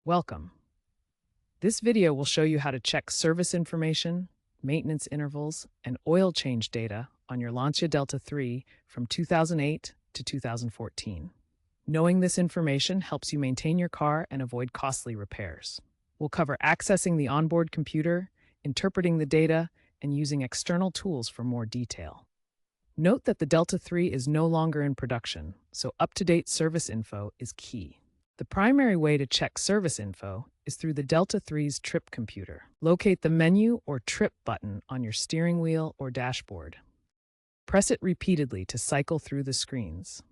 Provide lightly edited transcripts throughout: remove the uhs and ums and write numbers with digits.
Welcome. This video will show you how to check service information, maintenance intervals, and oil change data on your Lancia Delta III from 2008 to 2014. Knowing this information helps you maintain your car and avoid costly repairs. We'll cover accessing the onboard computer, interpreting the data, and using external tools for more detail. Note that the Delta III is no longer in production, so up-to-date service info is key. The primary way to check service info is through the Delta III's trip computer. Locate the menu or trip button on your steering wheel or dashboard. Press it repeatedly to cycle through the screens.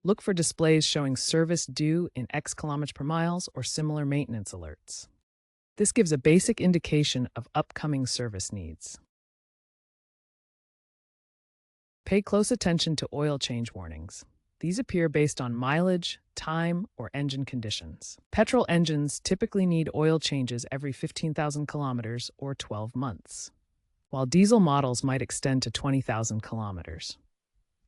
Look for displays showing service due in X kilometers per mile or similar maintenance alerts. This gives a basic indication of upcoming service needs. Pay close attention to oil change warnings. These appear based on mileage, time, or engine conditions. Petrol engines typically need oil changes every 15,000 kilometers or 12 months, while diesel models might extend to 20,000 kilometers.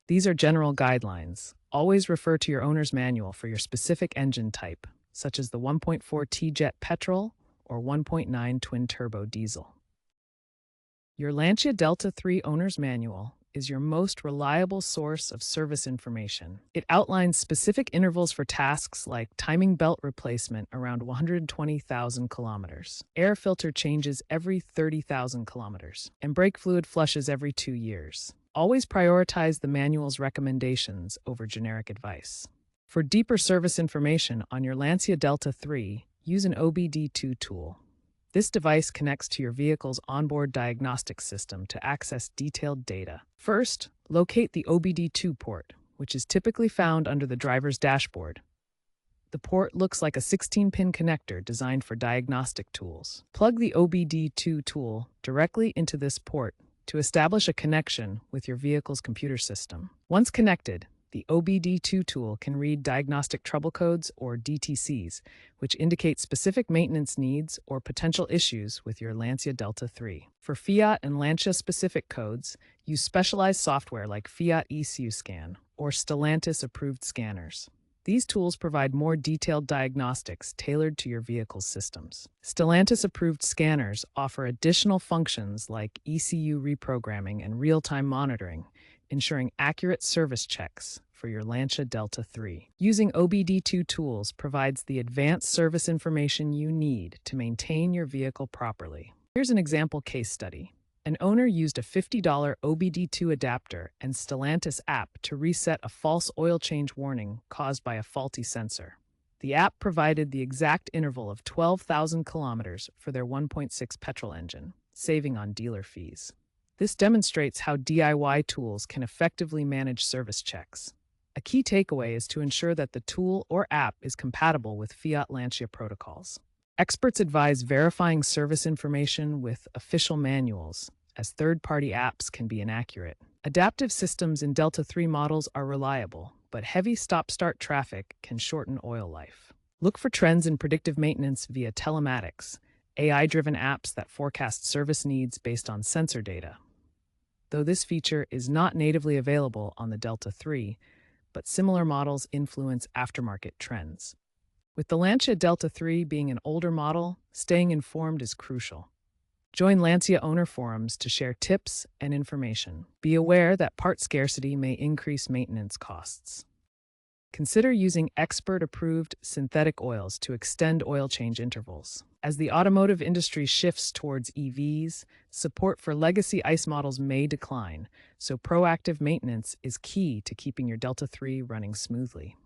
These are general guidelines. Always refer to your owner's manual for your specific engine type, such as the 1.4 T-Jet petrol or 1.9 twin-turbo diesel. Your Lancia Delta III owner's manual is your most reliable source of service information. It outlines specific intervals for tasks like timing belt replacement around 120,000 kilometers, air filter changes every 30,000 kilometers, and brake fluid flushes every 2 years. Always prioritize the manual's recommendations over generic advice. For deeper service information on your Lancia Delta III, use an OBD2 tool. This device connects to your vehicle's onboard diagnostic system to access detailed data. First, locate the OBD2 port, which is typically found under the driver's dashboard. The port looks like a 16-pin connector designed for diagnostic tools. Plug the OBD2 tool directly into this port to establish a connection with your vehicle's computer system. Once connected, the OBD2 tool can read diagnostic trouble codes, or DTCs, which indicate specific maintenance needs or potential issues with your Lancia Delta III. For Fiat and Lancia-specific codes, use specialized software like Fiat ECU Scan or Stellantis-approved scanners. These tools provide more detailed diagnostics tailored to your vehicle's systems. Stellantis-approved scanners offer additional functions like ECU reprogramming and real-time monitoring, ensuring accurate service checks for your Lancia Delta III. Using OBD2 tools provides the advanced service information you need to maintain your vehicle properly. Here's an example case study. An owner used a $50 OBD2 adapter and Stellantis app to reset a false oil change warning caused by a faulty sensor. The app provided the exact interval of 12,000 kilometers for their 1.6 petrol engine, saving on dealer fees. This demonstrates how DIY tools can effectively manage service checks. A key takeaway is to ensure that the tool or app is compatible with Fiat Lancia protocols. Experts advise verifying service information with official manuals, as third-party apps can be inaccurate. Adaptive systems in Delta III models are reliable, but heavy stop-start traffic can shorten oil life. Look for trends in predictive maintenance via telematics, AI-driven apps that forecast service needs based on sensor data. Though this feature is not natively available on the Delta III, but similar models influence aftermarket trends. With the Lancia Delta III being an older model, staying informed is crucial. Join Lancia owner forums to share tips and information. Be aware that part scarcity may increase maintenance costs. Consider using expert-approved synthetic oils to extend oil change intervals. As the automotive industry shifts towards EVs, support for legacy ICE models may decline, so proactive maintenance is key to keeping your Delta III running smoothly.